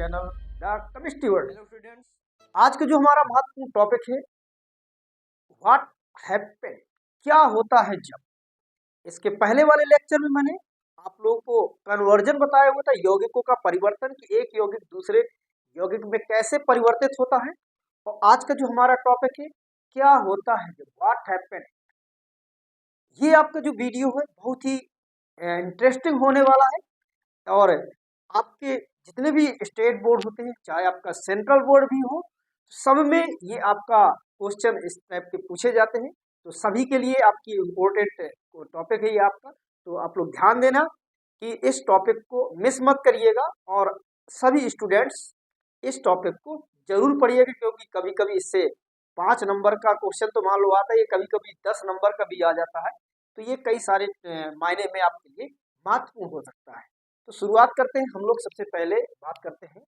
Channel the chemistry world. Hello students, आज का जो हमारा महत्वपूर्ण टॉपिक है व्हाट हैपन, क्या होता है जब। इसके पहले वाले लेक्चर में मैंने आप लोगों को कन्वर्जन बताया हुआ था, यौगिकों का परिवर्तन, कि एक यौगिक दूसरे यौगिक में कैसे परिवर्तित होता है। और आज का जो हमारा टॉपिक है क्या होता है जब, व्हाट हैपन। ये आपका जो वीडियो है बहुत ही इंटरेस्टिंग होने वाला है। और आपके जितने भी स्टेट बोर्ड होते हैं, चाहे आपका सेंट्रल बोर्ड भी हो, सब में ये आपका क्वेश्चन इस टाइप के पूछे जाते हैं। तो सभी के लिए आपकी इम्पोर्टेंट टॉपिक है ये आपका। तो आप लोग ध्यान देना कि इस टॉपिक को मिस मत करिएगा, और सभी स्टूडेंट्स इस टॉपिक को जरूर पढ़िएगा, क्योंकि कभी कभी इससे 5 नंबर का क्वेश्चन तो मान लो आता है, ये कभी कभी 10 नंबर का भी आ जाता है। तो ये कई सारे मायने में आपके लिए महत्वपूर्ण हो सकता है। तो शुरुआत करते हैं हम लोग। सबसे पहले बात करते हैं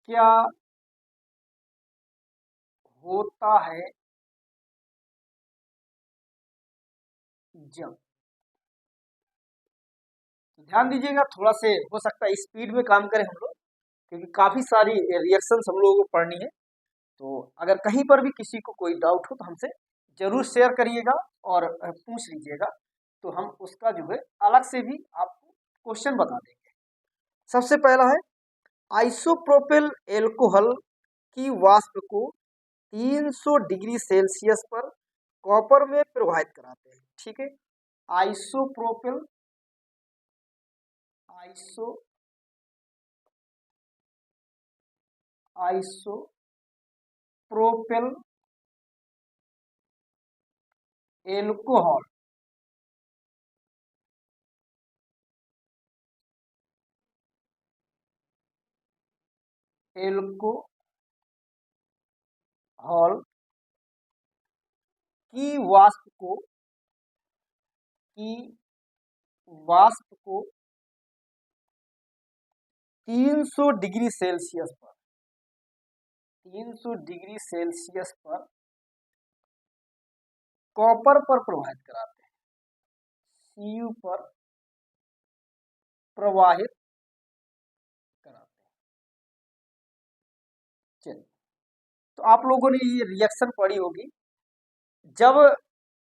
क्या होता है जब। तो ध्यान दीजिएगा, थोड़ा से हो सकता है स्पीड में काम करें हम लोग, क्योंकि काफी सारी रिएक्शंस हम लोगों को पढ़नी है। तो अगर कहीं पर भी किसी को कोई डाउट हो तो हमसे जरूर शेयर करिएगा और पूछ लीजिएगा, तो हम उसका जो है अलग से भी आपको क्वेश्चन बता देंगे। सबसे पहला है, आइसोप्रोपिल एल्कोहल की वाष्प को 300 डिग्री सेल्सियस पर कॉपर में प्रवाहित कराते हैं। ठीक है, isopropyl iso isopropyl alcohol alcohol की वाष्प को 300 डिग्री सेल्सियस पर 300 डिग्री सेल्सियस पर कॉपर पर प्रवाहित कराते हैं, Cu पर प्रवाहित कराते हैं। चलिए, तो आप लोगों ने ये रिएक्शन पढ़ी होगी, जब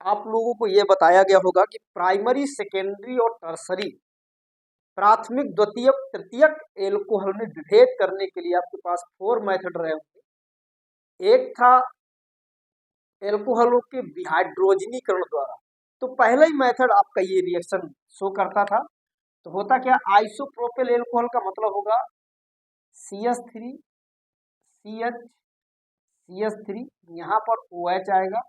आप लोगों को ये बताया गया होगा कि प्राइमरी, सेकेंडरी और टर्सरी, प्राथमिक, द्वितीयक, तृतीयक एल्कोहल में विभेद करने के लिए आपके पास 4 मेथड रहे होंगे। एक था एल्कोहलों के विहाइड्रोजनीकरण द्वारा। तो पहला ही मेथड आपका ये रिएक्शन शो करता था। तो होता क्या, आइसोप्रोपिल एल्कोहल का मतलब होगा CH3 CH CH3, यहाँ पर OH आएगा,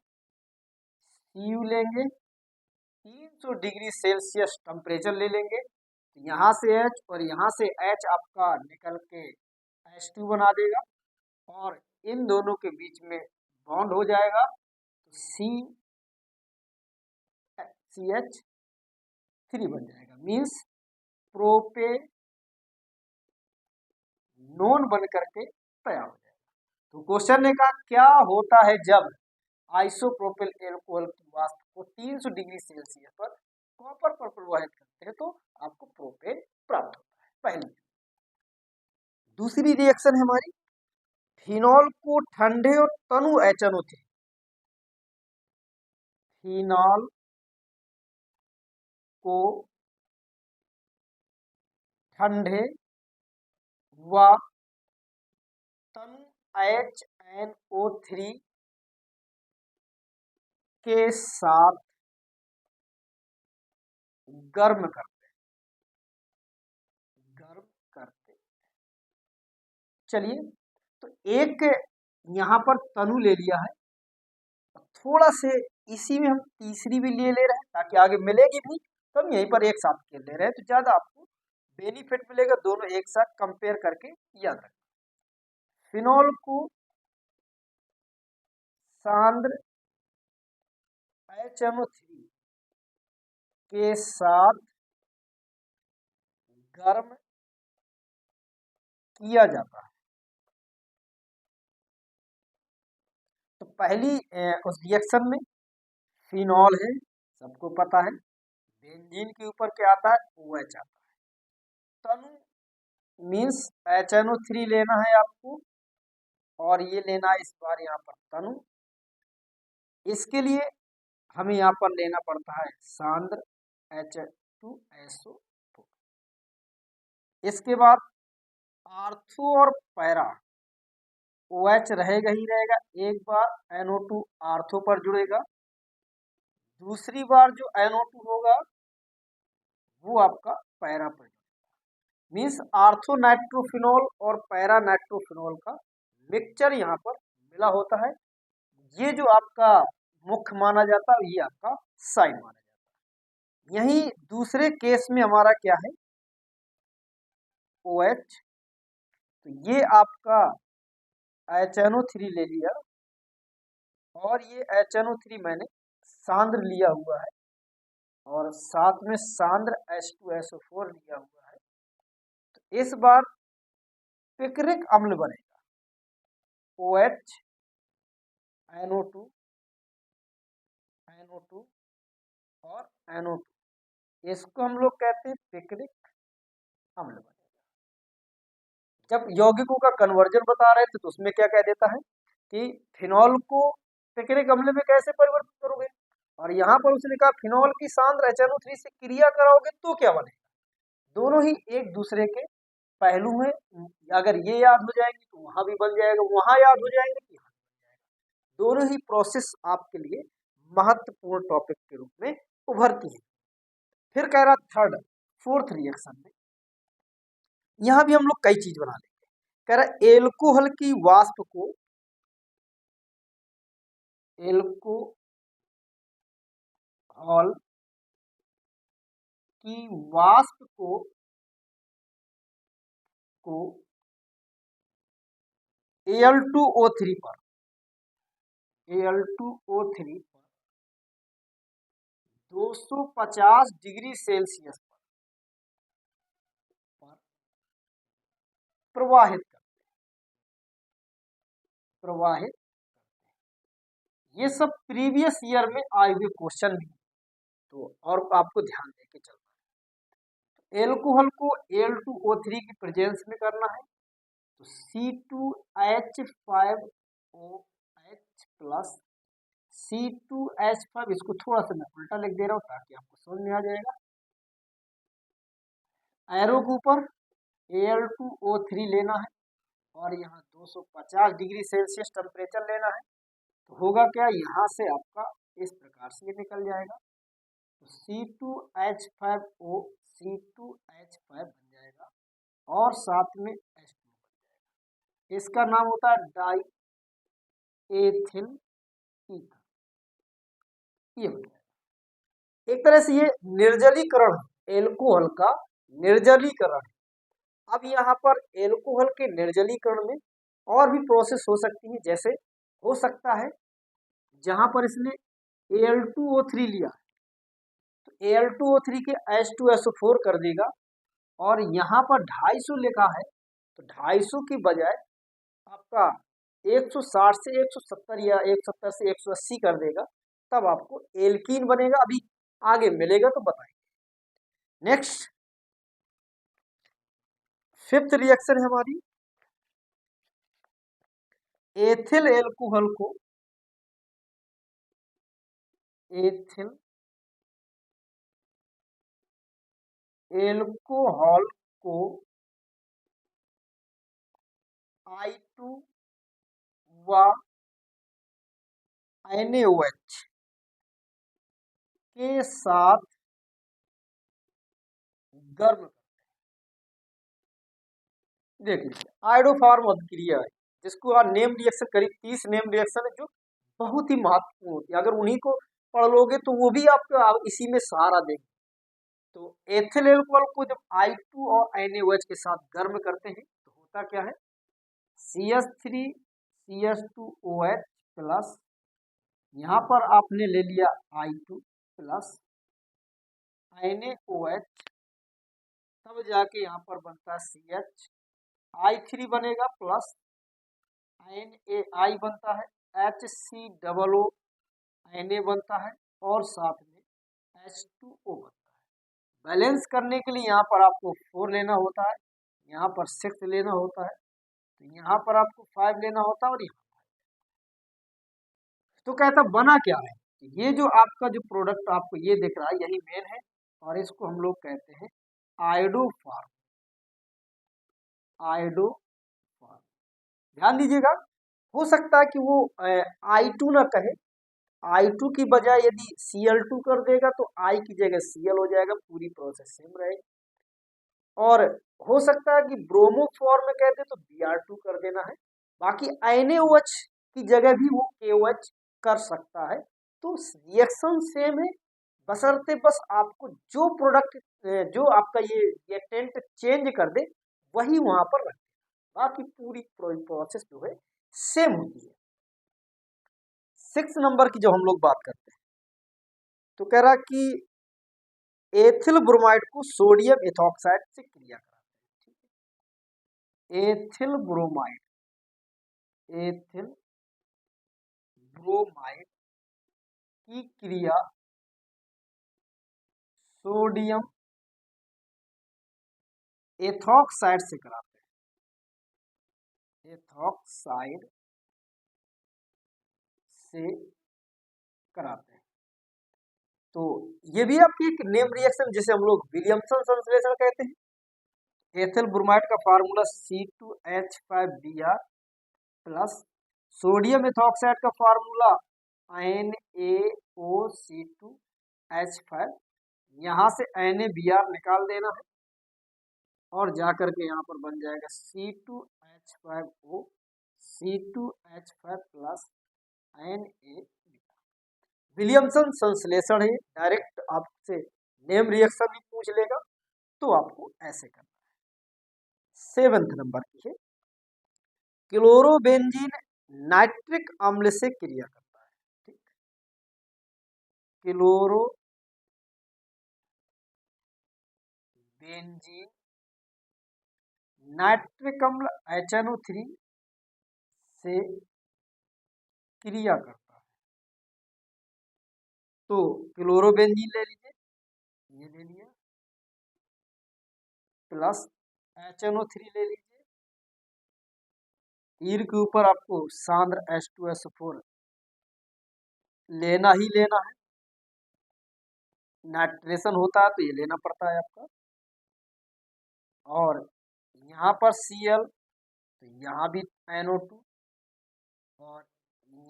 Cu लेंगे, 300 डिग्री सेल्सियस टेम्परेचर ले लेंगे, यहाँ से H और यहाँ से H आपका निकल के H2 बना देगा, और इन दोनों के बीच में बॉन्ड हो जाएगा, तो CH3 बन जाएगा, मीन्स प्रोपेनोन बन करके तैयार हो जाएगा। तो क्वेश्चन ने कहा क्या होता है जब आइसोप्रोपिल एल्कोहल की वाष्प को 300 डिग्री सेल्सियस पर कॉपर पर प्रवाहित करते हैं तो आपको प्रोपेन प्राप्त होता है। पहली। दूसरी रिएक्शन है हमारी, फिनॉल को ठंडे और तनु HNO3, फिनॉल को ठंडे व तनु HNO3 के साथ गर्म करते चलिए, तो एक यहाँ पर तनु ले लिया है, थोड़ा से इसी में हम तीसरी भी ले रहे हैं ताकि आगे मिलेगी भी, तो हम यहीं पर एक साथ खेल ले रहे हैं, तो ज्यादा आपको बेनिफिट मिलेगा। दोनों एक साथ कंपेयर करके याद रखें। फिनॉल को सांद्र HNO3 के साथ गर्म किया जाता है। तो पहली उस रिएक्शन में फिनॉल है, सबको पता है बेंजीन के ऊपर क्या आता है, OH आता है। तनु मीन्स HNO3 लेना है आपको, और ये लेना है इस बार यहाँ पर तनु। इसके लिए हमें यहाँ पर लेना पड़ता है सांद्र H2SO4। इसके बाद आर्थो और पैरा, OH रहेगा ही रहेगा। एक बार NO2 आर्थो पर जुड़ेगा, दूसरी बार जो NO2 होगा वो आपका पैरा पर जुड़ेगा। मीन्स आर्थो नाइट्रोफिनॉल और पैरा नाइट्रोफिनॉल का मिक्सचर यहाँ पर मिला होता है। ये जो आपका मुख्य माना जाता है, ये आपका साइन माना जाता है। यही दूसरे केस में हमारा क्या है, OH। तो ये आपका HNO3 ले लिया, और ये HNO3 मैंने सांद्र लिया हुआ है, और साथ में सांद्र H2SO4 लिया हुआ है। तो इस बार पिक्रिक अम्ल बनेगा OH NO2 और NO2, इसको हम लोग कहते हैं पिक्रिक अम्ल बनेगा। जब यौगिकों का कन्वर्जन बता रहे थे तो उसमें क्या कह देता है कि फिनॉल को पिक्रिक अम्ल में कैसे परिवर्तित करोगे, और यहाँ पर उसने कहा फिनॉल की सांद्र HNO3 से क्रिया कराओगे तो क्या बनेगा। दोनों ही एक दूसरे के पहलू हैं, अगर ये याद हो जाएंगे तो वहां भी बन जाएगा, वहां याद हो जाएंगे तो यहाँ बन जाएगा। दोनों ही प्रोसेस आपके लिए महत्वपूर्ण टॉपिक के रूप में उभरती है। फिर कह रहा फोर्थ रिएक्शन में, यहां भी हम लोग कई चीज बना लेंगे। कह रहा एल्कोहल की वाष्प को, एल्कोहल की वाष्प को Al2O3 पर 250 डिग्री सेल्सियस पर प्रवाहित ये सब प्रीवियस ईयर में आए हुए क्वेश्चन भी, तो और आपको ध्यान देके चलना है। एल्कोहल को Al2O3 की प्रेजेंस में करना है, तो C2H5OH प्लस C2H5, इसको थोड़ा सा मैं उल्टा लिख दे रहा हूँ ताकि आपको समझ में आ जाएगा। एरो के ऊपर Al2O3 लेना है, और यहाँ 250 डिग्री सेल्सियस टेम्परेचर लेना है। तो होगा क्या, यहाँ से आपका इस प्रकार से ये निकल जाएगा, तो C2H5O C2H5 बन जाएगा, और साथ में H2 बन जाएगा। इसका नाम होता है डाई एथिल ईथर, ये बन जाएगा। एक तरह से ये निर्जलीकरण है, एल्कोहल का निर्जलीकरण है। अब यहाँ पर एल्कोहल के निर्जलीकरण में और भी प्रोसेस हो सकती है, जैसे हो सकता है जहां पर इसने Al2O3 लिया तो Al2O3 के H2SO4 कर देगा, और यहाँ पर 250 लिखा है तो 250 की बजाय आपका 160 से 170 या 170 से 180 कर देगा, तब आपको एल्कीन बनेगा। अभी आगे मिलेगा तो बताएंगे। नेक्स्ट फिफ्थ रिएक्शन है हमारी, एथिल एल्कोहल को एथिल एल्कोहल को I2 व NaOH के साथ गर्म, देख लीजिए आयोडोफॉर्म अभिक्रिया है, जिसको आप नेम रिएक्शन, करीब 30 नेम रिएक्शन है जो बहुत ही महत्वपूर्ण होती है। अगर उन्हीं को पढ़ लोगे तो वो भी आपको इसी में सहारा देंगे। तो एथिल एल्कोहल को जब I2 और NaOH के साथ गर्म करते हैं तो होता क्या है, CH3CH2OH प्लस, यहाँ पर आपने ले लिया I2 प्लस NaOH, तब जाके यहाँ पर बनता है CH, I3 बनेगा प्लस NaI बनता है, HCOO Na बनता है, और साथ में H2O बनता है। बैलेंस करने के लिए यहाँ पर आपको 4 लेना होता है, यहाँ पर 6 लेना होता है, तो यहाँ पर आपको 5 लेना होता है और यहाँ तो कहता बना क्या है। ये जो आपका जो प्रोडक्ट आपको ये दिख रहा है यही मेन है और इसको हम लोग कहते हैं आयोडोफॉर्म। आयोडोफॉर्म ध्यान दीजिएगा, हो सकता है कि वो I2 ना कहे, I2 की बजाय यदि Cl2 कर देगा तो I की जगह Cl हो जाएगा, पूरी प्रोसेस सेम रहेगी। और हो सकता है कि ब्रोमो फॉर्म में कहते तो Br2 कर देना है, बाकी NaOH की जगह भी वो KOH कर सकता है। तो रिएक्शन सेम है, बशर्ते बस आपको जो प्रोडक्ट जो आपका ये रिएक्टेंट चेंज कर दे वही वहां पर रखें, बाकी पूरी प्रोसेस जो है सेम होती है। 6 नंबर की जो हम लोग बात करते हैं तो कह रहा कि एथिल ब्रोमाइड को सोडियम एथॉक्साइड से क्रिया कराते हैं। एथिल ब्रोमाइड की क्रिया सोडियम एथॉक्साइड से कराते हैं, एथॉक्साइड से कराते हैं। तो ये भी आपकी एक नेम रिएक्शन जिसे हम लोग विलियमसन संश्लेषण कहते हैं। एथिल ब्रोमाइड का formula C2H5Br plus sodium ethoxide का फार्मूला NaOC2H5, यहाँ से NaBr निकाल देना है और जाकर के यहाँ पर बन जाएगा C2H5O C2H5 plus Na। Williamson संश्लेषण है, डायरेक्ट आपसे नेम रिएक्शन भी पूछ लेगा तो आपको ऐसे करना है। 7th नंबर की है क्लोरोबेंजीन नाइट्रिक अम्ल से क्रिया करता है। ठीक, क्लोरोबेंजीन नाइट्रिक अम्ल HNO3 से क्रिया करता है। तो क्लोरोबेंजीन ले लीजिए, ये ले लिया, प्लस HNO3 ले लीजिए, तीर के ऊपर आपको सांद्र H2SO4 लेना ही लेना है, नाइट्रेशन होता है तो ये लेना पड़ता है आपका। और यहाँ पर Cl तो यहाँ भी NO2 और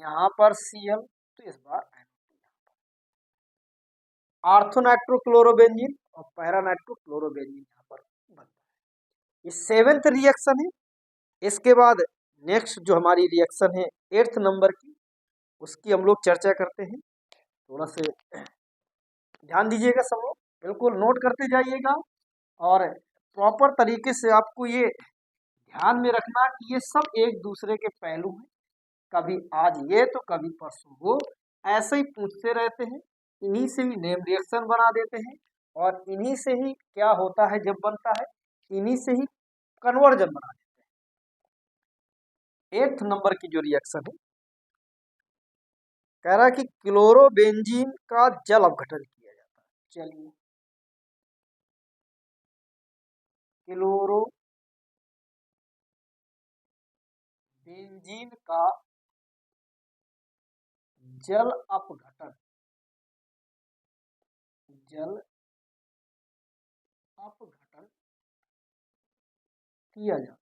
यहाँ पर Cl तो इस बार NO2। आर्थोनाइट्रोक्लोरोबेंजीन और पैरानाइट्रोक्लोरोबेंजीन यहाँ पर बनता है। ये 7th रिएक्शन है। इसके बाद नेक्स्ट जो हमारी रिएक्शन है 8th नंबर की, उसकी हम लोग चर्चा करते हैं। थोड़ा से ध्यान दीजिएगा सब लोग, बिल्कुल नोट करते जाइएगा और प्रॉपर तरीके से आपको ये ध्यान में रखना कि ये सब एक दूसरे के पहलू हैं, कभी आज ये तो कभी परसों वो, ऐसे ही पूछते रहते हैं, इन्हीं से ही नेम रिएक्शन बना देते हैं और इन्हीं से ही क्या होता है जब बनता है, इन्हीं से ही कन्वर्जन बना देते हैं। 8th नंबर की जो रिएक्शन है कह रहा है कि क्लोरोबेंजीन का जल अपघटन किया जाता है। चलिए, क्लोरोबेंजीन का जल अपघटन किया जाता है।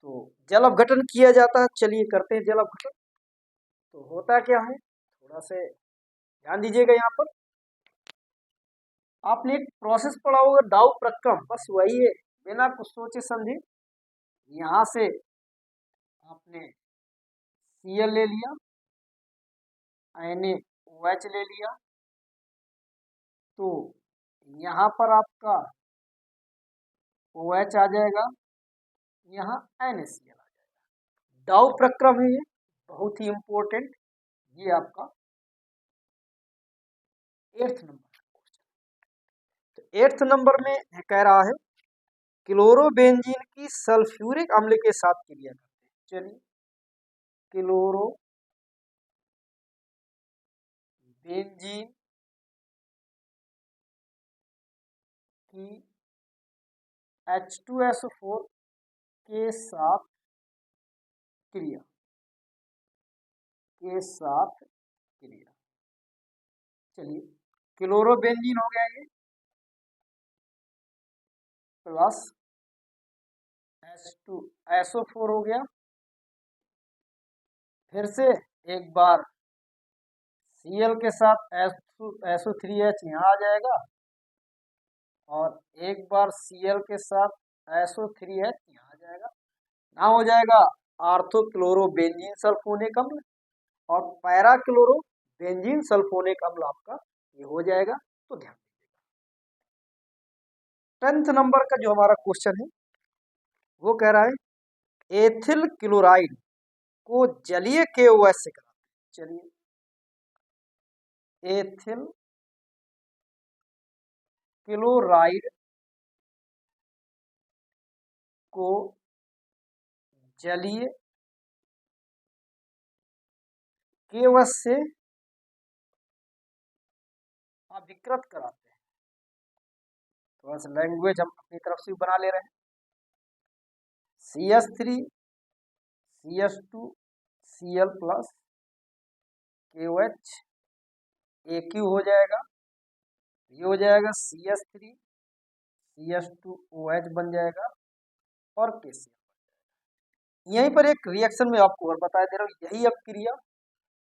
तो जल अपघटन किया जाता है, चलिए करते हैं जल अपघटन। तो होता क्या है, थोड़ा से ध्यान दीजिएगा। यहाँ पर आपने एक प्रोसेस पढ़ा होगा डाउ प्रक्रम, बस वही है, बिना कुछ सोचे समझे। यहाँ से आपने Cl ले लिया, NaOH ले लिया, तो यहाँ पर आपका OH आ जाएगा, यहाँ NaCl आ जाएगा। डाउ प्रक्रम है ये, बहुत ही इंपॉर्टेंट। ये आपका 8th नंबर। तो 8th नंबर में कह रहा है क्लोरोबेंजीन की सल्फ्यूरिक अम्ल के साथ क्रिया करते हैं। चलिए, क्लोरोबेंजीन कि H2SO4 के साथ क्रिया चलिए क्लोरोबेंजीन हो गया ये प्लस H2SO4 हो गया। फिर से एक बार Cl के साथ SO3H यहाँ आ जाएगा और एक बार Cl के साथ SO3H यहाँ आ जाएगा। ना हो जाएगा ऑर्थोक्लोरोबेंजीन सल्फोनिक अम्ल और पैरा क्लोरोबेंजीन सल्फोनिक अम्ल आपका ये हो जाएगा। तो ध्यान दीजिएगा 10th नंबर का जो हमारा क्वेश्चन है वो कह रहा है एथिल क्लोराइड को जलीय KOH से कराते हैं। चलिए एथिल क्लोराइड को जलीय KOH से अभिकृत कराते हैं। थोड़ा सा लैंग्वेज हम अपनी तरफ से बना ले रहे हैं। CH3 CH2 Cl plus KOH AQ हो जाएगा। ये हो जाएगा CH3 CH2OH बन जाएगा और KCl। यहीं पर एक रिएक्शन में आपको और बता दे रहा हूँ, यही अब क्रिया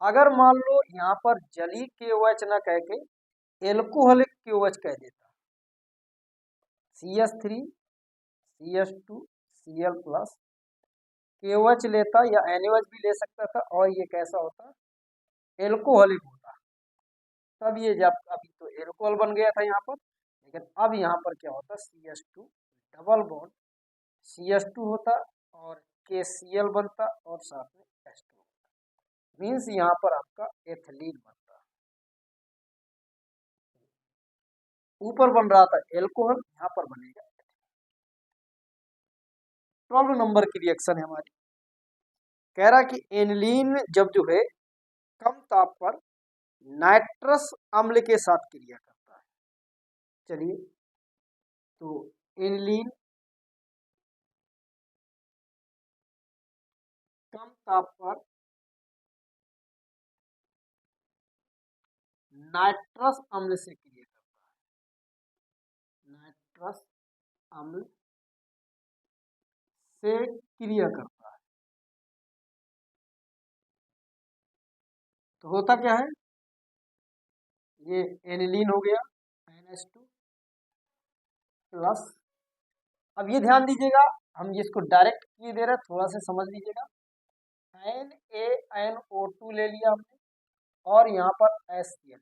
अगर मान लो यहाँ पर जलीय KOH ना कह के एल्कोहलिक KOH कह देता, CH3 CH2 Cl plus KOH लेता या NaOH भी ले सकता था और ये कैसा होता एल्कोहलिक होता। तब ये जब अभी तो एल्कोहल बन गया था यहाँ पर, लेकिन अब यहाँ पर क्या होता CH2 डबल बॉन्ड CH2 होता और KCl बनता और साथ में H2 होता। मीन्स यहाँ पर आपका एथिलीन बनता। ऊपर बन रहा था एल्कोहल, यहाँ पर बनेगा 12 नंबर की रिएक्शन है हमारी। कह रहा कि एनिलीन जब जो है कम ताप पर नाइट्रस अम्ल के साथ क्रिया करता है। चलिए तो एनिलीन कम ताप पर नाइट्रस अम्ल से क्रिया करता है। नाइट्रस अम्ल से क्रिया करता है तो होता क्या है, ये एनिलीन हो गया NH2 प्लस। अब ये ध्यान दीजिएगा हम जिसको डायरेक्ट किए दे रहे हैं थोड़ा सा समझ लीजिएगा। NaNO2 ले लिया हमने और यहाँ पर HCl ले लिया,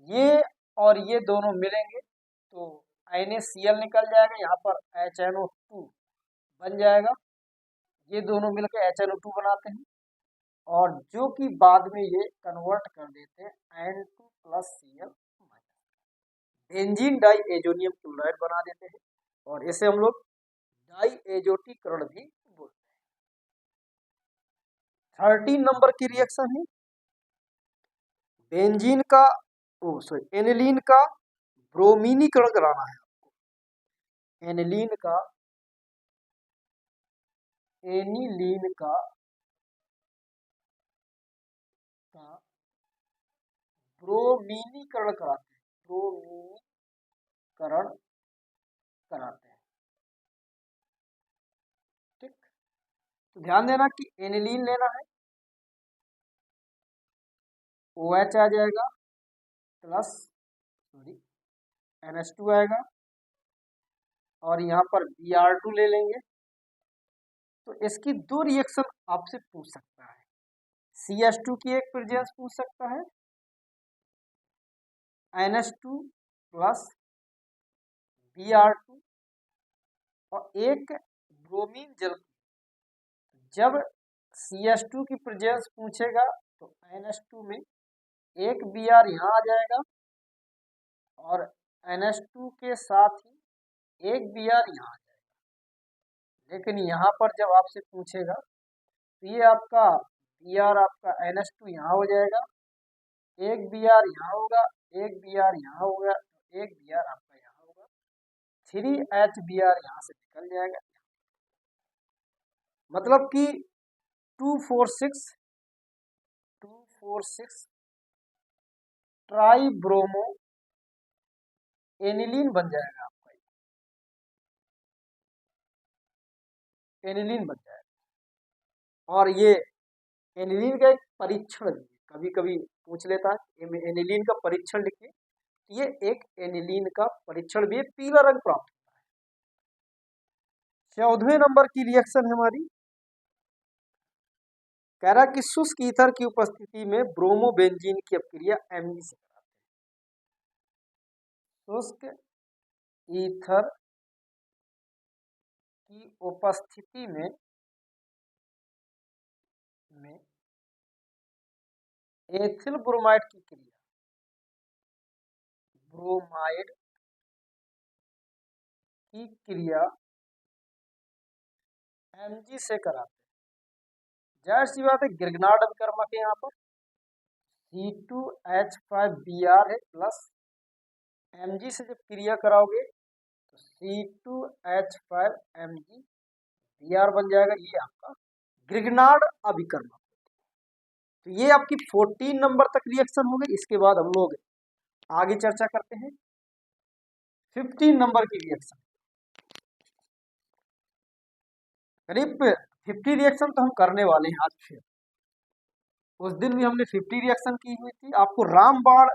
ये और ये दोनों मिलेंगे तो NaCl निकल जाएगा, यहाँ पर HNO2 बन जाएगा। ये दोनों मिलकर HNO2 बनाते हैं और जो कि बाद में ये कन्वर्ट कर देते हैं N2 plus Cl benzene diazonium chloride बना देते हैं और इसे हम लोग डाई एजोटीकरण भी बोलते हैं। 13 नंबर की रिएक्शन है बेंजीन का एनिलीन का ब्रोमीनीकरण कराना है आपको। एनिलीन का ब्रोमीनीकरण कराते हैं, ब्रोमीनीकरण कराते हैं। ठीक, तो ध्यान देना कि एनिलीन लेना है, OH आ जाएगा प्लस NH2 आएगा और यहाँ पर Br2 ले लेंगे। तो इसकी दो रिएक्शन आपसे पूछ सकता है, CH2 की एक प्रेजेंस पूछ सकता है, NH2 प्लस Br2 और एक ब्रोमीन जल। जब CH2 की प्रेजेंस पूछेगा तो NH2 में एक Br यहाँ आ जाएगा और NH2 के साथ ही एक Br यहाँ आ जाएगा। लेकिन यहाँ पर जब आपसे पूछेगा तो ये आपका Br आपका NH2 यहाँ हो जाएगा, एक Br यहाँ होगा, एक Br यहाँ होगा, एक Br आपका यहाँ होगा। 3HBr यहाँ से निकल जाएगा, मतलब कि 246 ट्राइब्रोमो एनिलीन बन जाएगा आपका, एनिलीन बन जाएगा। और ये एनिलीन का एक परीक्षण कभी कभी पूछ लेता है, एनिलीन का परीक्षण लिखिए, ये एक एनिलीन का परीक्षण भी पीला रंग प्राप्त होता है। 14वें नंबर की रिएक्शन है हमारी, कह रहा कि शुष्क ईथर की उपस्थिति में ब्रोमोबेंजीन की अपक्रिया Mg से कराते हैं। शुष्क ईथर की उपस्थिति में एथिल ब्रोमाइड की क्रिया, ब्रोमाइड की क्रिया Mg से कराते हैं। जाहिर सी बात है गिरगनार्ड अभिकर्मक है, यहाँ पर C2H5Br है प्लस Mg से जब क्रिया कराओगे तो C2H5Mg Br बन जाएगा, ये आपका गिरगनार्ड अभिकर्मक। तो ये आपकी 14 नंबर तक रिएक्शन हो गई। इसके बाद हम लोग आगे चर्चा करते हैं 15 नंबर की रिएक्शन। करीब 50 रिएक्शन तो हम करने वाले हैं आज फिर। उस दिन भी हमने 50 रिएक्शन की हुई थी। आपको रामबाण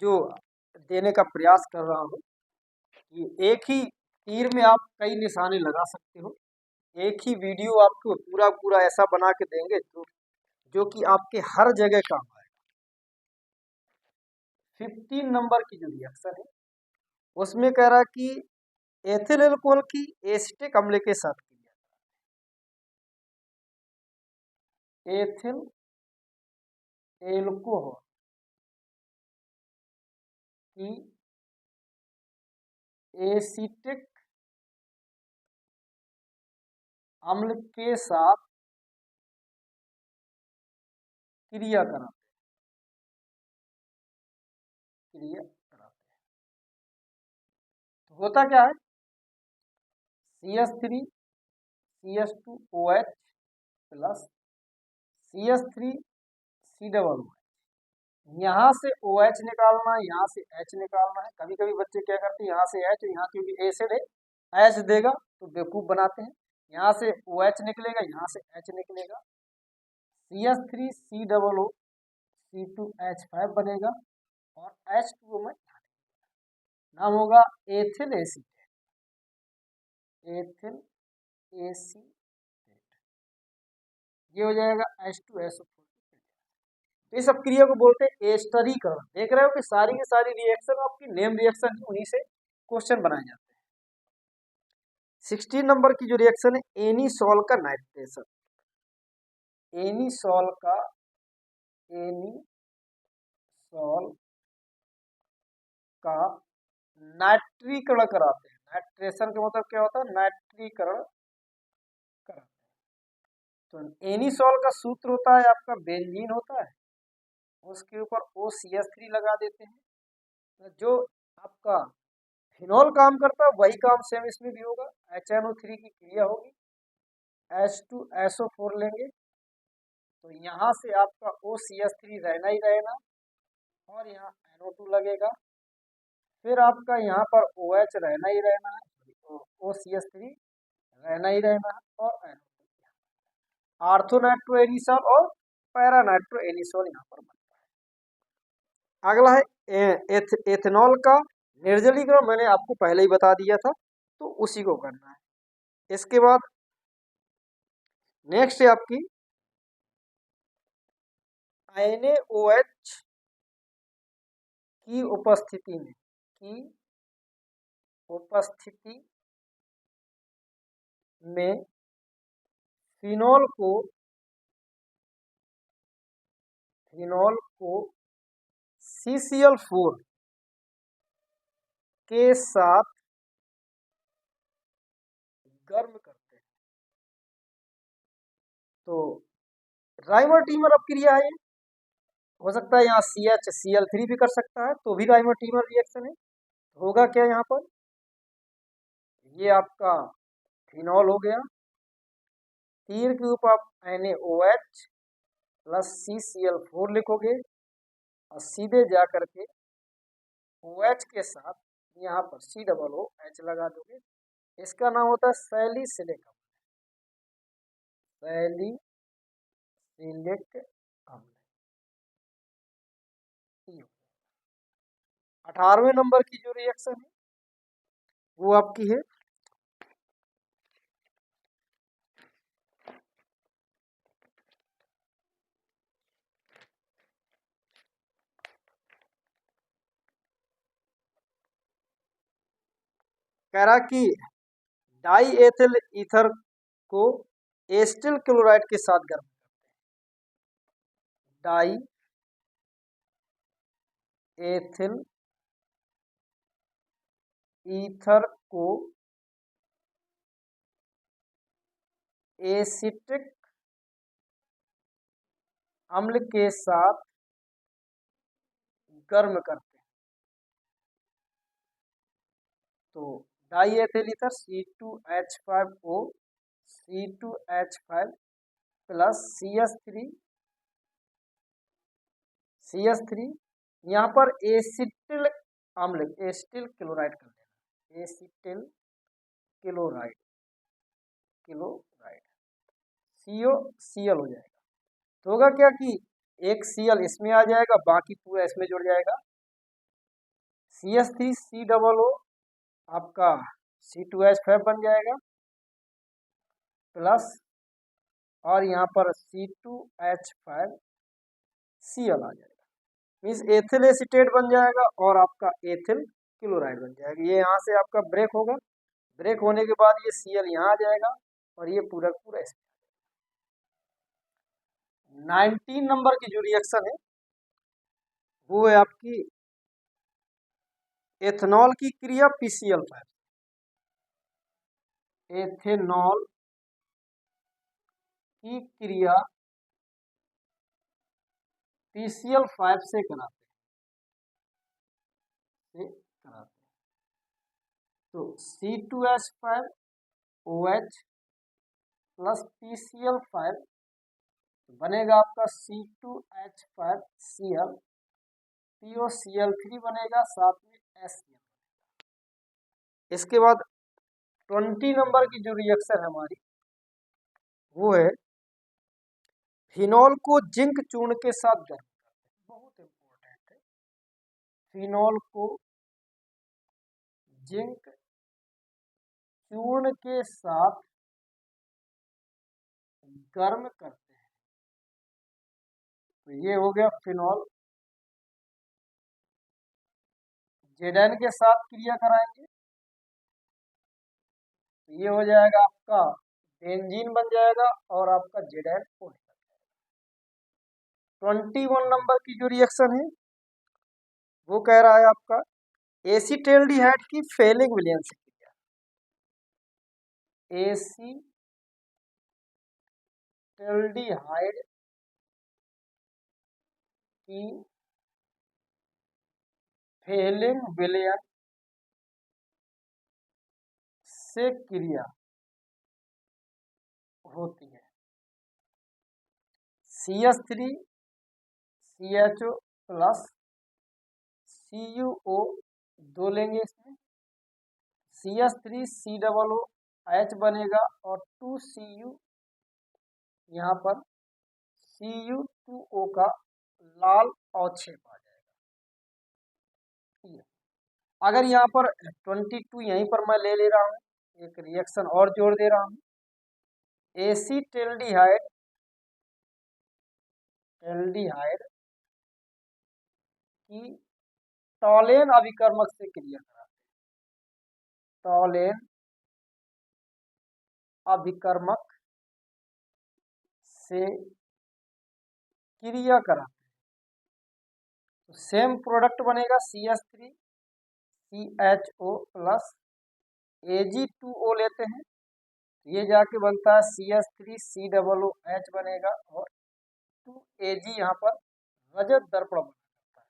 जो देने का प्रयास कर रहा हूँ कि एक ही तीर में आप कई निशाने लगा सकते हो। एक ही वीडियो आपको पूरा पूरा ऐसा बना के देंगे तो जो कि आपके हर जगह काम आएगा। 15 नंबर की जो रिएक्शन है उसमें कह रहा कि एथिल एल्कोहल की एसिटिक अम्ल के साथ क्रिया, एथिल एल्कोहल की एसिटिक अम्ल के साथ क्रिया कराते हैं। तो होता क्या है, CH3 CH2OH plus CH3 C+, यहाँ से OH निकालना है, यहाँ से H निकालना है। कभी कभी बच्चे क्या करते हैं, यहाँ से H, यहाँ क्योंकि एसिड है H देगा तो बेवकूफ बनाते हैं। यहाँ से OH निकलेगा, यहाँ से H निकलेगा, CH3 C+O C2H5 बनेगा और H2O में नाम होगा एथिल एसीटेट, एथिल एसीटेट, ये हो जाएगा H2SO4। इस अपक्रिया को बोलते हैं एस्टरीकरण। देख रहे हो कि सारी की सारी रिएक्शन आपकी नेम रिएक्शन है, उन्हीं से क्वेश्चन बनाए जाते हैं। 16 नंबर की जो रिएक्शन है एनीसॉल का नाइट्रेशन, एनीसॉल का नाइट्रीकरण कराते हैं। नाइट्रेशन का मतलब क्या होता है, नाइट्रीकरण कराते हैं। तो एनीसॉल का सूत्र होता है आपका बेंजीन होता है, उसके ऊपर OCH3 लगा देते हैं। तो जो आपका फिनॉल काम करता है वही काम सेम इसमें भी होगा। HNO3 की क्रिया होगी, H2SO4 लेंगे तो यहाँ से आपका OCH3 रहना ही रहना और यहाँ NO2 लगेगा। फिर आपका यहाँ पर OH रहना ही रहना है, OCH3 रहना ही रहना है और NO2, आर्थोनाइट्रोएनिसॉल और पैरानाइट्रोएनिसॉल यहाँ पर बनता है। अगला है एथेनॉल का निर्जलीकरण, मैंने आपको पहले ही बता दिया था तो उसी को करना है। इसके बाद नेक्स्ट है आपकी NaOH की उपस्थिति में फिनॉल को CCl4 के साथ गर्म करते हैं। तो राइमर-टीमर अपक्रिया है, हो सकता है यहाँ CHCl3 भी कर सकता है, तो भी राइमर-टीमर रिएक्शन है। होगा क्या यहाँ पर, ये आपका फिनॉल हो गया। तीर के ऊपर आप NaOH प्लस CCl4 लिखोगे और सीधे जा करके OH के साथ यहाँ पर COOH लगा दोगे। इसका नाम होता है सैलिसिलिक अम्ल। सैलिसिलिक अम्ल। 18वें नंबर की जो रिएक्शन है वो आपकी है कह रहा कि डाई एथिल ईथर को एस्टिल क्लोराइड के साथ गर्म डाई एथिल ईथर को एसिटिक अम्ल के साथ गर्म करते हैं। तो die ethyl ether C2H5O C2H5 plus CH3 यहाँ पर एसिटिल अम्ल एसिटिल क्लोराइड कर देना। एसिटिल क्लोराइड COCl हो जाएगा। तो होगा क्या कि एक Cl इसमें आ जाएगा, बाकी पूरा इसमें जुड़ जाएगा। CH3COO आपका C2H5 बन जाएगा प्लस और यहाँ पर C2H5Cl आ जाएगा। मीन्स एथिल एसीटेट बन जाएगा और आपका एथिल क्लोराइड बन जाएगा। ये यहाँ से आपका ब्रेक होगा। ब्रेक होने के बाद ये Cl यहाँ आ जाएगा और ये पूरा पूरा इसमें। 19 नंबर की जो रिएक्शन है वो है आपकी एथेनॉल की क्रिया PCl5। एथेनॉल की क्रिया PCl5 से कराते हैं। तो C2H5OH प्लस PCl5 बनेगा आपका C2H5Cl, POCl3 बनेगा, साथ में HCl। इसके बाद 20 नंबर की जो रिएक्शन है हमारी वो है फिनॉल को जिंक चूर्ण के साथ गर्म करते हैं। बहुत इंपॉर्टेंट है। फिनॉल को जिंक चूर्ण के साथ गर्म करते हैं। तो ये हो गया फिनॉल। Zn के साथ क्रिया कराएंगे तो ये हो जाएगा आपका बेंजीन बन जाएगा और आपका Zn हो जाएगा। 21 नंबर की जो रिएक्शन है वो कह रहा है आपका एसीटेल्डिहाइड की फेलिंग विलयन से क्रिया। एसीटेल्डिहाइड की फेलिंग विलयन से क्रिया होती है। CH3CHO प्लस CuO दो लेंगे इसमें, CH3COOH बनेगा और 2Cu यहाँ पर Cu2O का लाल अवक्षेप आ जाएगा। अगर यहाँ पर 22 यहीं पर मैं ले रहा हूँ, एक रिएक्शन और जोड़ दे रहा हूँ। एसीटेल्डिहाइड की टॉलेन अभिकर्मक से क्रिया कराते हैं। टॉलेन अभिकर्मक से क्रिया कराते हैं तो सेम प्रोडक्ट बनेगा CH3CHO प्लस Ag2O लेते हैं, ये जाके बनता है CH3COOH बनेगा और 2Ag यहाँ पर रजत दर्पण बनता है,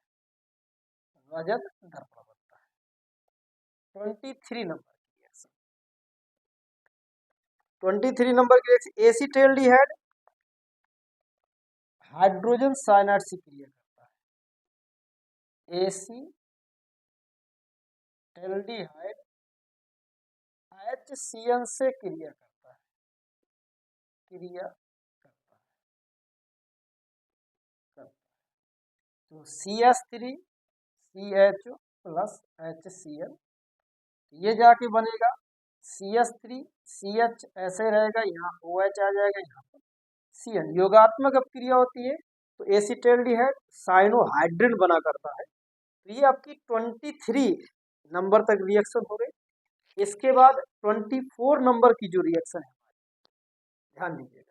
रजत दर्पण बनता है। 23 नंबर की रिएक्शन 23 नंबर की रिएक्शन एसीटैल्डिहाइड हाइड्रोजन साइनाइड से क्रिया करता है। एसीटैल्डिहाइड HCN से क्रिया करता है, क्रिया करता है। तो CH3 CHO प्लस HCl, ये जाके बनेगा CH3 CH ऐसे रहेगा, यहाँ OH आ जाएगा, यहाँ पर CN योगात्मक अपक्रिया होती है तो एसीटैल्डिहाइड साइनोहाइड्रिन बना करता है। तो ये आपकी 23 नंबर तक रिएक्शन हो गई। इसके बाद 24 नंबर की जो रिएक्शन है, ध्यान दीजिएगा।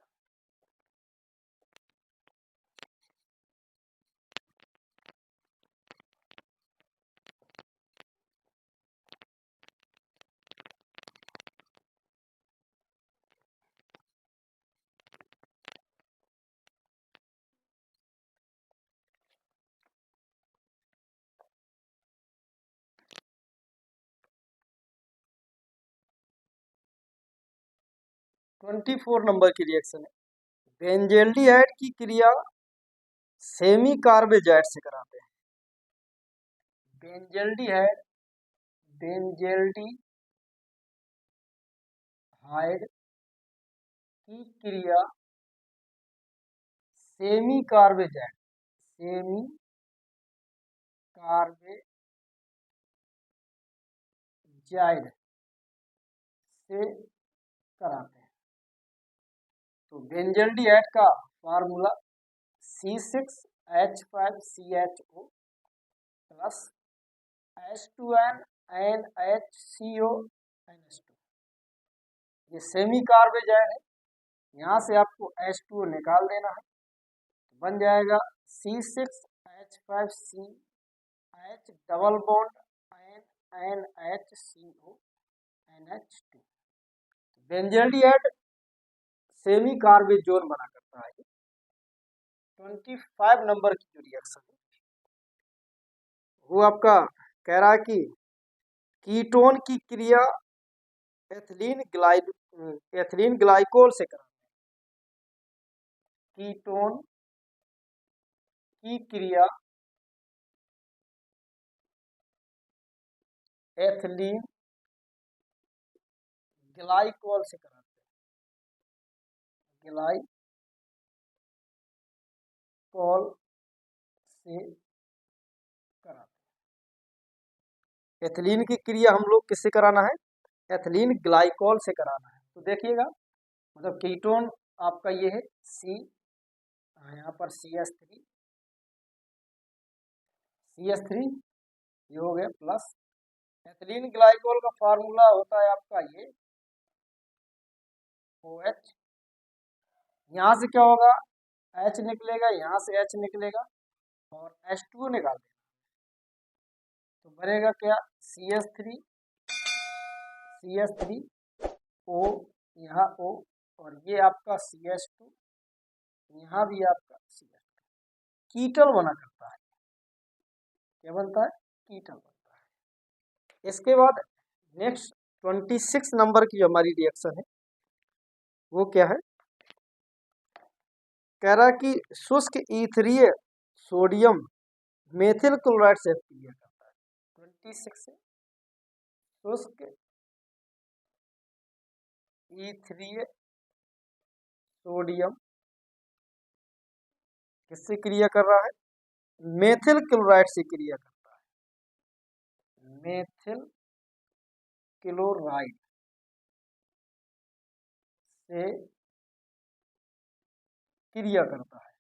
24 नंबर की रिएक्शन है। बेंजल्डिहाइड की क्रिया सेमी कार्बेजाइड से कराते हैं। बेंजल्डिहाइड की क्रिया सेमी कार्बेजाइड से कराते हैं। तो बेंजल्डिहाइड का फार्मूला C6H5CHO प्लस H2NNHCO ये सेमी कार्बेजाइड है, यहाँ से आपको H2O निकाल देना है, तो बन जाएगा C6H5CH double bond NNHCO NH2। Benzaldehyde semi carbazone बना करता है। 25 नंबर की जो रिएक्शन है वो आपका कह रहा है कि कीटोन की क्रिया एथिलीन ग्लाइकोल से कराते हैं। कीटोन की क्रिया एथिलीन ग्लाइकोल से कराते हैं, ग्लाइकोल से कराते हैं। एथिलीन की क्रिया हम लोग किससे कराना है? एथिलीन ग्लाइकोल से कराना है। तो देखिएगा, मतलब कीटोन आपका ये है C, यहाँ पर CH3 ये हो गया प्लस एथिलीन ग्लाइकोल का फार्मूला होता है आपका ये OH, यहाँ से क्या होगा H निकलेगा, यहाँ से H निकलेगा और H2O निकाल देगा, तो बनेगा क्या CH3O, यहाँ O और ये आपका CH2, यहाँ भी आपका CH2, कीटल बना करता है। क्या बनता है? कीटल बनता है। इसके बाद नेक्स्ट 26 नंबर की जो हमारी रिएक्शन है वो क्या है? कह रहा है कि शुष्क ईथरीय सोडियम मेथिल क्लोराइड से क्रिया करता है। 26 से शुष्क ईथरीय सोडियम किससे क्रिया कर रहा है? मेथिल क्लोराइड से क्रिया करता है। मेथिल क्लोराइड से क्रिया करता है।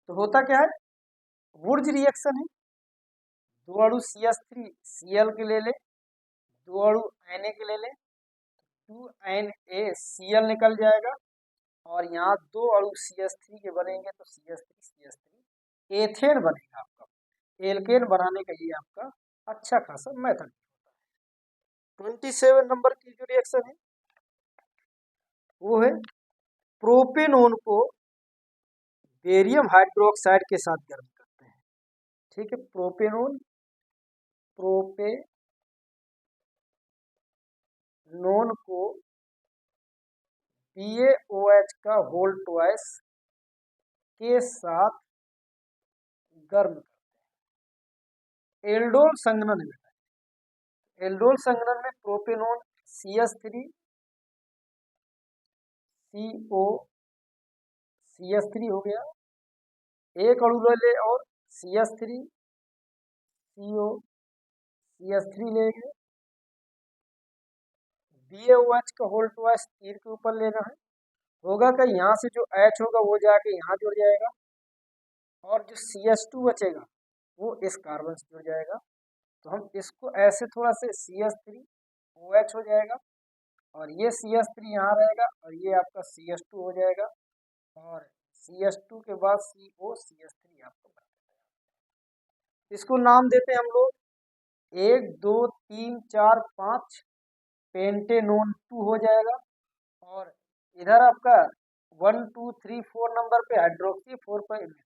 तो होता क्या है? वुर्ज रिएक्शन है, दो अणु CH3 Cl के ले ले, दो अणु Na के ले ले, 2NaCl निकल जाएगा और यहाँ दो अणु CH3 के बनेंगे तो CH3 एथेन बनेगा आपका। एल्केन बनाने का ये आपका अच्छा खासा मेथड होता है। 27 नंबर की जो रिएक्शन है वो है प्रोपेनोन को बेरियम हाइड्रोक्साइड के साथ गर्म करते हैं। ठीक है, प्रोपेनोन नॉन को BaOH का होल ट्वाइस के साथ गर्म करते हैं। एल्डोल संघनन में, एल्डोल संघनन में प्रोपेनॉन CH3 CO CH3 हो गया, एक अणु ले ले और CH3 CO CH3 लेंगे, BaOH का होल ट्वाइस तीर के ऊपर लेना है। होगा कि यहाँ से जो H होगा वो जाके यहाँ जुड़ जाएगा और जो CH2 बचेगा वो इस कार्बन से जुड़ जाएगा। तो हम इसको ऐसे थोड़ा से CH3OH हो जाएगा और ये CH3 यहाँ रहेगा और ये आपका CH2 हो जाएगा और CH2 के बाद CO CH3 आपको बन जाएगा। इसको नाम देते हैं हम लोग 1 2 3 4 5 पेंटेनोन 2 हो जाएगा और इधर आपका 1 2 3 4 नंबर पे हाइड्रोक्सी 4 पे मेथिल,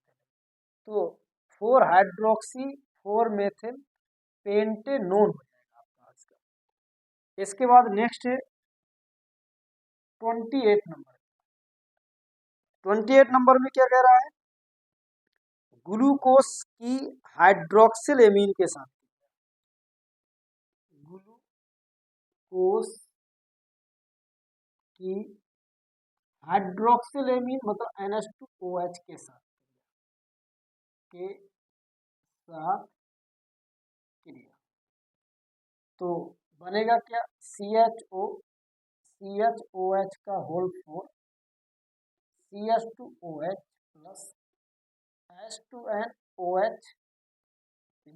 तो 4 हाइड्रोक्सी 4 मेथिल पेंटेनोन हो जाएगा आपका आज का। इसके बाद नेक्स्ट है 28 नंबर। 28 नंबर में क्या कह रहा है, ग्लूकोस की हाइड्रोक्सिल एमीन के साथ, ग्लूकोस की हाइड्रोक्सिल एमीन मतलब NH2OH के साथ क्रिया, तो बनेगा क्या CHOH का होल 4 CH2OH प्लस H2NOH,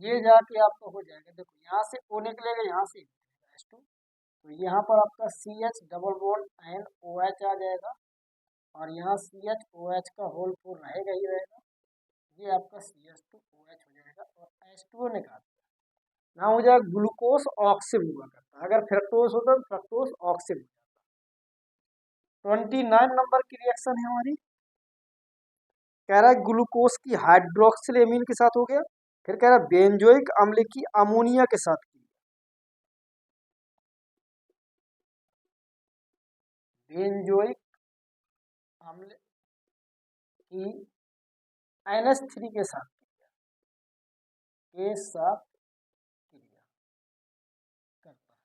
ये जाके आपका हो जाएगा, देखो यहाँ से O निकलेगा, यहाँ से H2, तो यहाँ पर आपका CH डबल बॉन्ड NOH आ जाएगा और यहाँ CHOH का होल 4 रहेगा ही रहेगा, ये आपका CH2OH हो जाएगा और H2O निकाल ना हो जाएगा ग्लूकोस ऑक्सिल हुआ करता है, अगर फ्रक्टोज होता तो फ्रक्टोज ऑक्सिल हो जाता। 29 नंबर की रिएक्शन है हमारी, कह रहा है ग्लूकोस की हाइड्रोक्सिल एमीन के साथ हो गया, फिर कह रहा है बेंजोइक अम्ल की अमोनिया के साथ की, बेंजोइक अम्ल की NH3 के साथ क्रिया करता है।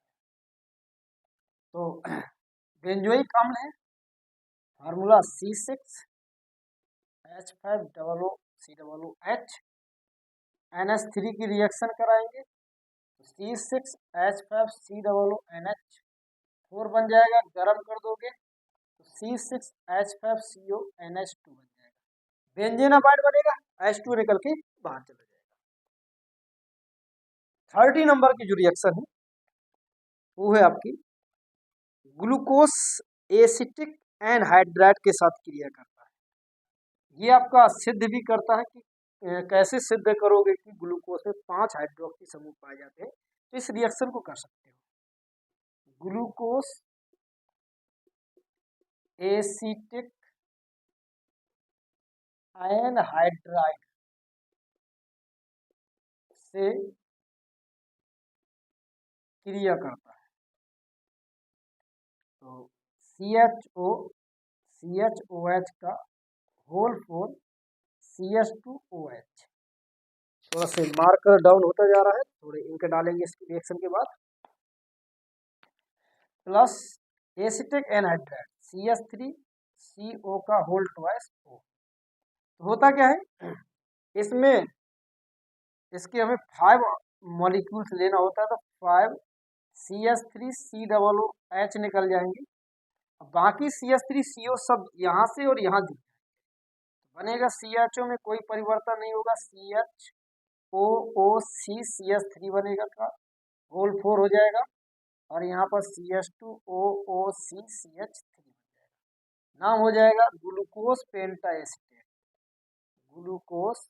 तो बेंजोइक अम्ल है, फार्मूला C6H5OOCOOH, NH3 की रिएक्शन कराएंगे तो C6H5COONH4 बन जाएगा, गर्म कर दोगे तो C6H5CONH2 बन जाएगा, बेंजीनामाइड बनेगा, H2 निकल के बाहर चला जाएगा। 30 नंबर की जो रिएक्शन है वो है आपकी ग्लूकोस एसिटिक एनहाइड्राइड के साथ क्रिया करता है। ये आपका सिद्ध भी करता है कि कैसे सिद्ध करोगे कि ग्लूकोस में 5 हाइड्रोक्सी समूह पाए जाते हैं, तो इस रिएक्शन को कर सकते हो। ग्लूकोस एसिटिक एनहाइड्राइड से क्रिया करता है, तो CHOH का होल 4 CH2OH, थोड़ा से मार्कर डाउन होता जा रहा है, थोड़े इनके डालेंगे इस रिएक्शन के बाद, प्लस एसिटिक एनहाइड्राइड CH3CO का होल ट्वाइस O। तो होता क्या है, इसमें इसके हमें 5 मॉलिक्यूल्स लेना होता है, तो 5 CH3COOH निकल जाएंगे, बाकी CH3CO सब यहाँ से और यहाँ जुड़ जाएंगे, बनेगा CHO में कोई परिवर्तन नहीं होगा, CHOOC CH3 बनेगा का होल 4 हो जाएगा और यहाँ पर CH2OOC CH3 बन जाएगा, नाम हो जाएगा ग्लूकोस पेंटा एसिटेट, ग्लूकोस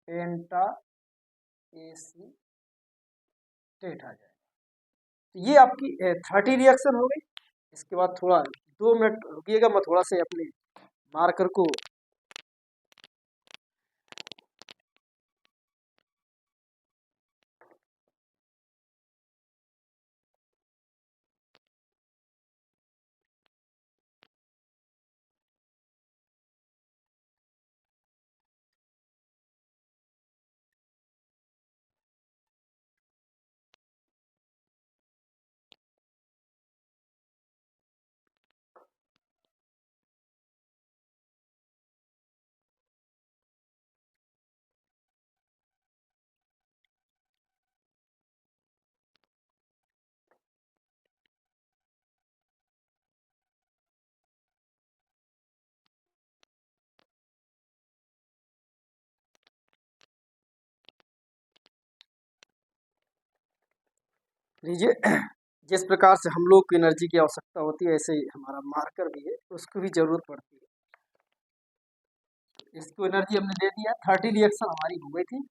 पेंटा एसिटेट आ जाएगा। तो ये आपकी 30 रिएक्शन हो गई। इसके बाद थोड़ा 2 मिनट रुकिएगा, मैं थोड़ा से अपने मार्कर को लीजिए, जिस प्रकार से हम लोग को एनर्जी की आवश्यकता होती है, ऐसे ही हमारा मार्कर भी है, उसको भी जरूरत पड़ती है। इसको एनर्जी हमने दे दिया। 30 रिएक्शन हमारी हो गई थी।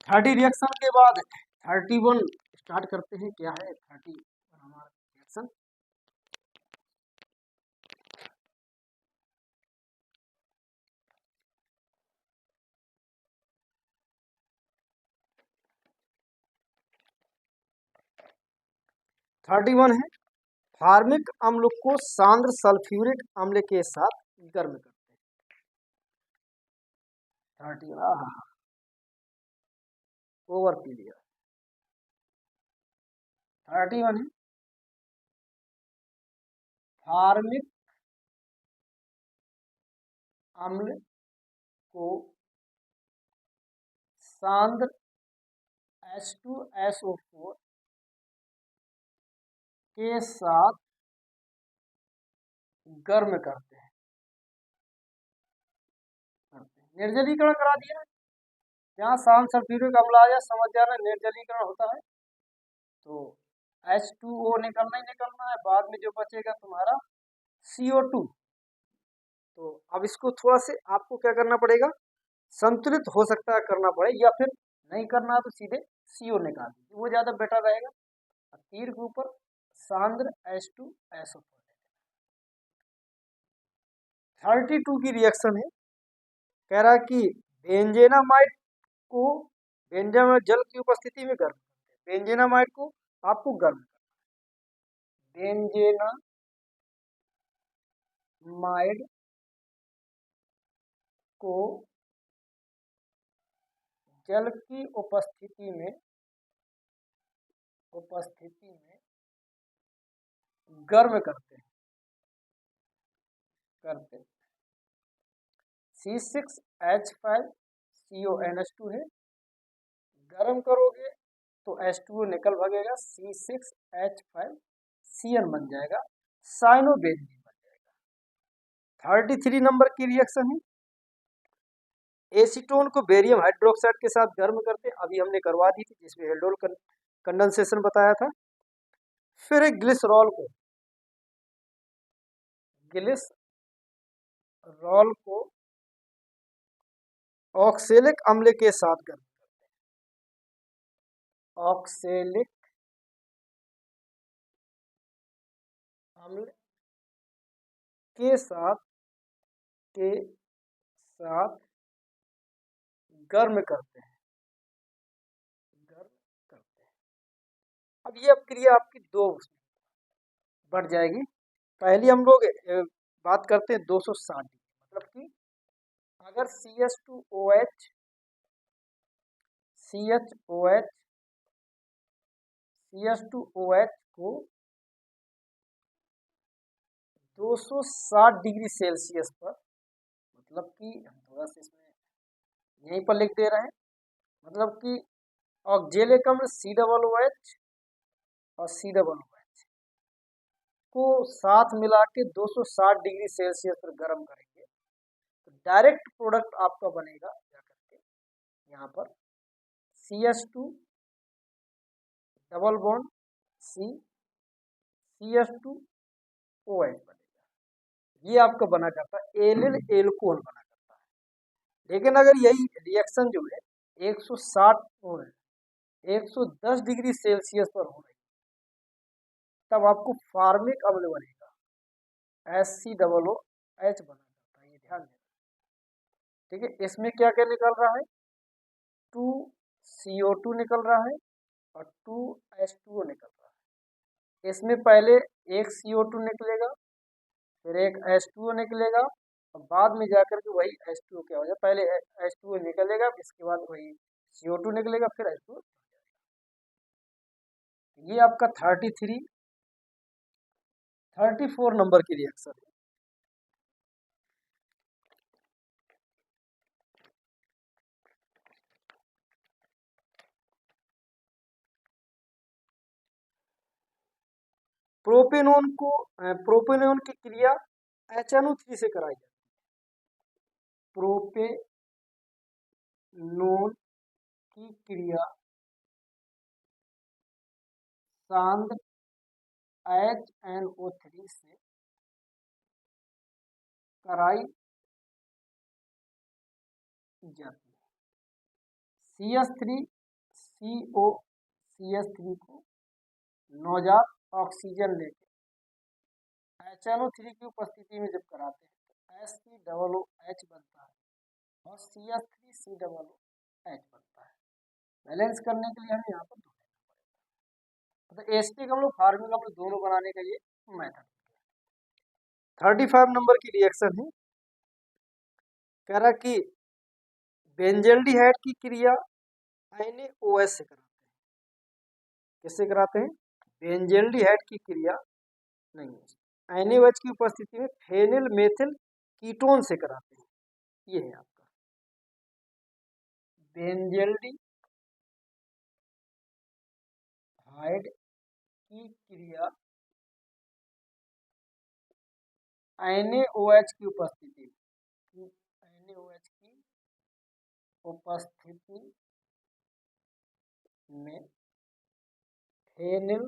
30 रिएक्शन के बाद 31 स्टार्ट करते हैं। क्या है 30 हमारा रिएक्शन? थर्टी वन है, फार्मिक अम्ल को सांद्र सल्फ्यूरिक अम्ल के साथ गर्म करते हैं। 30 ओवर पी लिया। 31 है, फार्मिक अम्ल को सांद्र H2SO4 के साथ गर्म करते हैं। निर्जलीकरण करा दिया। जहाँ सांद्र सल्फ्यूरिक अम्ल आ जाए समझ जाना निर्जलीकरण होता है। तो H2O निकलना ही निकलना है, बाद में जो बचेगा तुम्हारा CO2। तो अब इसको थोड़ा से आपको क्या करना पड़ेगा, संतुलित हो सकता है करना पड़े, या फिर नहीं करना तो सीधे CO निकाल दीजिए, वो ज़्यादा बेटर रहेगा। तीर के ऊपर सांद्र H2SO4। 32 की रिएक्शन है। कह रहा है कि बेंजेनामाइड को बेंजामाइड जल की उपस्थिति में गर्म करते हैं। बेंजेनामाइड को आपको गर्म करना है। बेंजेनामाइड को जल की उपस्थिति में गर्म करते C6H5CONH2 है। गर्म करोगे तो H2O निकल भागेगा, C6H5CN बन जाएगा, साइनोबेंजीन बन जाएगा। 33 नंबर की रिएक्शन है। एसीटोन को बेरियम हाइड्रोक्साइड के साथ गर्म करते, अभी हमने करवा दी थी, जिसमें हेल्डोल कंडेंसेशन बताया था। फिर एक ग्लिसरॉल को ऑक्सेलिक अम्ल के साथ गर्म करते हैं। ऑक्सेलिक अम्ल के साथ गर्म करते हैं। अब ये क्रिया आपकी दो बढ़ जाएगी। पहली हम लोग बात करते हैं 260 डिग्री, मतलब कि अगर CH2OH को 260 डिग्री सेल्सियस पर, मतलब कि हम थोड़ा सा इसमें यहीं पर लिख दे रहे हैं, मतलब कि ऑक्जेलिक अम्ल COOH और COOH को साथ मिला के 260 डिग्री सेल्सियस पर गर्म करेंगे तो डायरेक्ट प्रोडक्ट आपका बनेगा क्या करके यहाँ पर CH2 डबल बॉन्ड CH2OH बनेगा। ये आपका बना करता है एलिल एल्कोहल बना करता है। लेकिन अगर यही रिएक्शन जो है 160 हो रहा है 110 डिग्री सेल्सियस पर हो रही है, तब आपको फार्मिक अम्ल बनेगा HCOOH बना करता है। ये ध्यान देना, ठीक है। इसमें क्या क्या निकल रहा है, 2CO2 निकल रहा है और 2H2O निकल रहा है। इसमें पहले एक CO2 निकलेगा, फिर एक H2O निकलेगा, और बाद में जाकर के वही H2O क्या हो जाए, पहले H2O निकलेगा, इसके बाद वही CO2 निकलेगा, फिर H2O। ये आपका 34 नंबर की रिएक्शन है। प्रोपेनोन की क्रिया HNO3 से कराई जाती है। प्रोपेनोन की क्रिया सांद्र HNO3 से कराई जाती है। CH3CO को नवजात ऑक्सीजन लेके HNO3 की उपस्थिति में जब कराते हैं तो SCOOH बनता है और CH3COOH बनता है। बैलेंस करने के लिए हमें यहाँ पर मतलब एस्टिक हम लोग फार्मूला पर दोनों बनाने का ये मेथड। 35 नंबर की रिएक्शन है, कह रहा कि बेंजल्डिहाइड की क्रिया NaOH से कराते हैं। किससे कराते हैं? बेंजल्डिहाइड की क्रिया नहीं, NaOH की उपस्थिति में फेनिल मेथिल कीटोन से कराते हैं। ये है आपका बेंजल्डिहाइड की क्रिया NaOH की उपस्थिति में फेनिल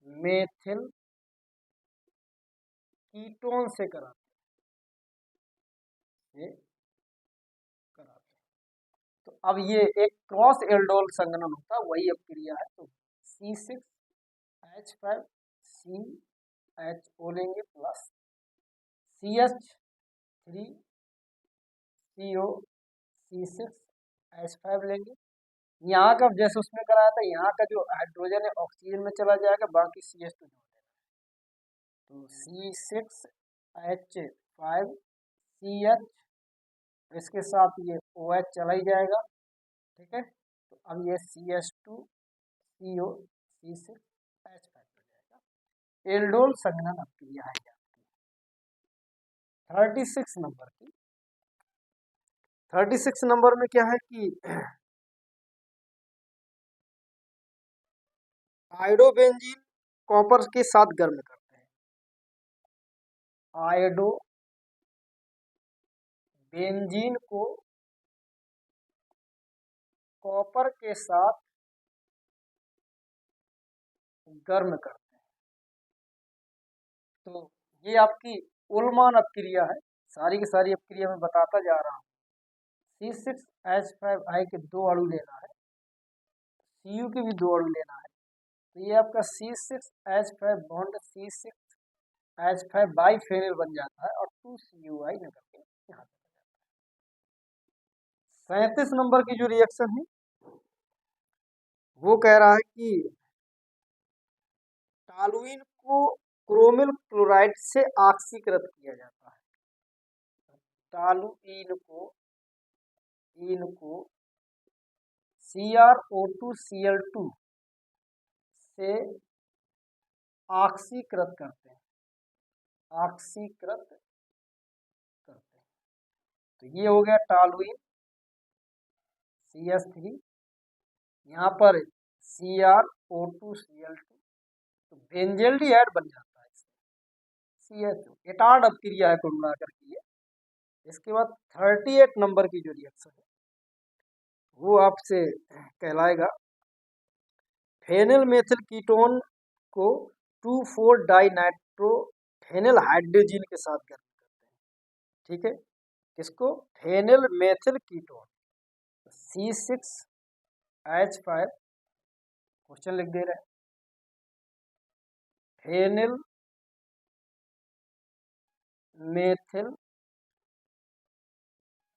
मेथिल कीटोन से कराते हैं। तो अब ये एक क्रॉस एल्डोल संघनन होता है, वही अब क्रिया है। तो C6H5CHO लेंगे प्लस CH3CO C6H5 लेंगे। यहाँ का जैसे उसमें कराया था, यहाँ का जो हाइड्रोजन है ऑक्सीजन में चला जाएगा, बाकी CH2 जोड़ देना। तो C6H5CH, इसके साथ ये OH चला ही जाएगा, ठीक है। तो अब ये CH2CO C6H5 हो जाएगा। एल्डोल संघनन अब क्रिया है आपकी 36 नंबर की। 36 नंबर में क्या है कि आयोडोबेंजीन कॉपर के साथ गर्म करते हैं। आयोडोबेंजीन को कॉपर के साथ गर्म करते हैं। तो ये आपकी उल्मान अपक्रिया है, सारी की सारी अपक्रिया मैं बताता जा रहा हूँ। C6H5I के 2 अणु लेना है, Cu के भी 2 अणु लेना है। तो ये आपका C6H5 bond C6H5 by phenyl बन जाता है और 2CuI निकल के यहाँ पे। 37 नंबर की जो रिएक्शन है वो कह रहा है कि टॉलुइन को क्रोमिल क्लोराइड से ऑक्सीकृत किया जाता है। टॉलुइन को CrO2Cl2 से ऑक्सीकृत करते हैं, तो ये हो गया टॉलुइन CH3, यहाँ पर CrO2Cl2, तो बेंजल्डिहाइड बन जाता है CH2। एटार्ड अपक्रिया है कुल मिलाकर के ये। इसके बाद 38 नंबर की जो रिएक्शन है वो आपसे कहलाएगा फेनिल मेथिल कीटोन को 2,4-डाइनाइट्रोफेनिल हाइड्रोजीन के साथ गर्म करते हैं, ठीक है। किसको? Phenyl methyl ketone C6H5, question लिख दे रहे हैं। फेनिल मेथिल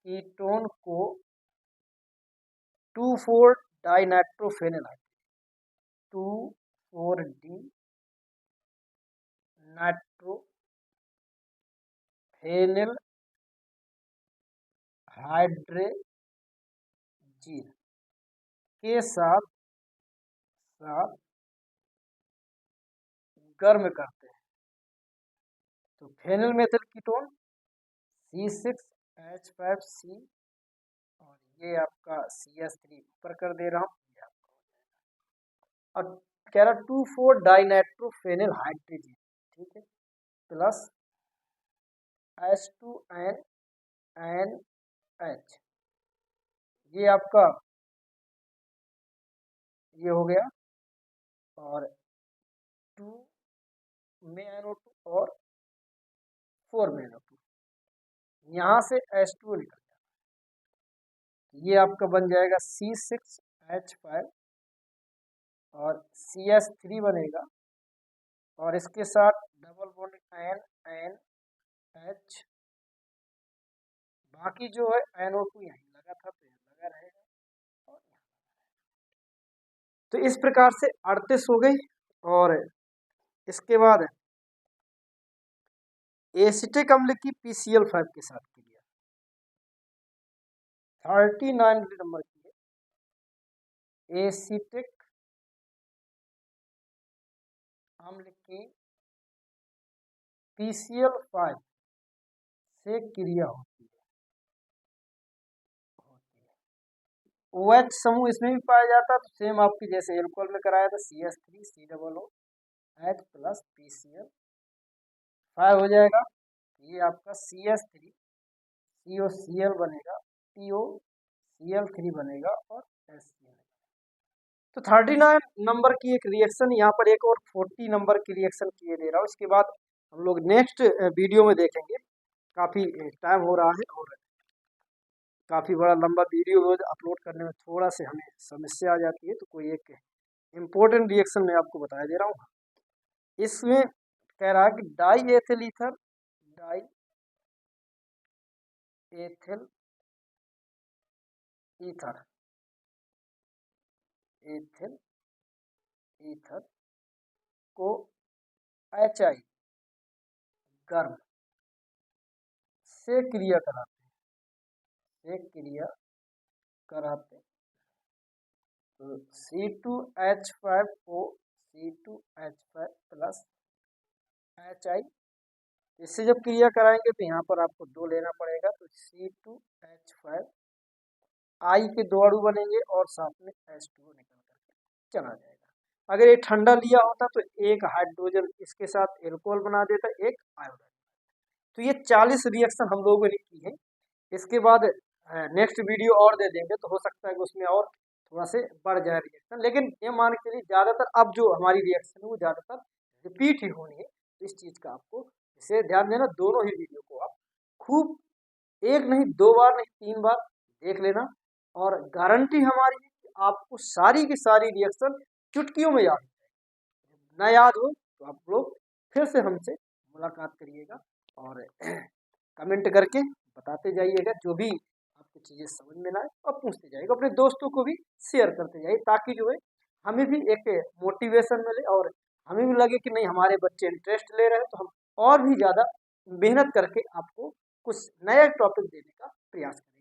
कीटोन को 2,4-डाइनाइट्रोफेनिल 2,4-D नाइट्रोफेनिल हाइड्रोजीन के साथ गर्म करते हैं। तो फेनिल मेथिल कीटोन C6H5C और ये आपका CH3 ऊपर कर दे रहा हूँ, और कह रहा 2,4-डाइनाइट्रोफेनिल हाइड्रोजीन, ठीक है, प्लस H2NH, ये आपका ये हो गया और 2 में NO2 और 4 में NO2, यहाँ से H2O निकल जाएगा, ये आपका बन जाएगा C6H5 और CH3 बनेगा और इसके साथ डबल बॉन्ड NH, बाकी जो है NO2 यहीं लगा था तो यहाँ लगा रहेगा और यहाँ। तो इस प्रकार से 38 हो गई। और इसके बाद एसिटिक अम्ल की PCl5 के साथ क्रिया 39 नंबर की है। एसिटिक अम्ल की PCl5 से क्रिया होती है। OH समूह इसमें भी पाया जाता है, तो सेम आपकी जैसे एल्कोहल में कराया था CH3COOH प्लस PCl5 हो जाएगा। ये आपका CH3COCl बनेगा, TOCl3 बनेगा और HCl। तो 39 नंबर की एक रिएक्शन, यहाँ पर एक और 40 नंबर की रिएक्शन किए दे रहा हूँ। इसके बाद हम लोग नेक्स्ट वीडियो में देखेंगे। काफ़ी टाइम हो रहा है और काफ़ी बड़ा लंबा वीडियो अपलोड करने में थोड़ा से हमें समस्या आ जाती है, तो कोई एक इम्पोर्टेंट रिएक्शन मैं आपको बताया दे रहा हूँ। इसमें कह रहा है कि डाई एथिल ईथर को HI गर्म से क्रिया कराते तो C2H5O C2H5 प्लस HI, इससे जब क्रिया कराएंगे तो यहाँ पर आपको 2 लेना पड़ेगा, तो C2H5 I के 2 अणु बनेंगे और साथ में H2O निकल करके चला जाएगा। अगर ये ठंडा लिया होता तो एक हाइड्रोजन इसके साथ एल्कोहल बना देता, एक आयोडाइड। तो ये 40 रिएक्शन हम लोगों ने की है। इसके बाद नेक्स्ट वीडियो और दे देंगे, तो हो सकता है कि उसमें और थोड़ा से बढ़ जाए रिएक्शन, लेकिन ये मान के लिए ज़्यादातर अब जो हमारी रिएक्शन है वो ज़्यादातर रिपीट ही होनी है। तो इस चीज़ का आपको इसे ध्यान देना, दोनों ही वीडियो को आप खूब एक नहीं 2 बार नहीं 3 बार देख लेना, और गारंटी हमारी है कि आपको सारी की सारी रिएक्शन चुटकियों में याद है। ना याद हो तो आप लोग फिर से हमसे मुलाकात करिएगा और कमेंट करके बताते जाइएगा जो भी आपको चीज़ें समझ में ना आए, और पूछते जाइएगा, अपने दोस्तों को भी शेयर करते जाइए, ताकि जो है हमें भी एक मोटिवेशन मिले और हमें भी लगे कि नहीं हमारे बच्चे इंटरेस्ट ले रहे हैं, तो हम और भी ज़्यादा मेहनत करके आपको कुछ नया टॉपिक देने का प्रयास करें।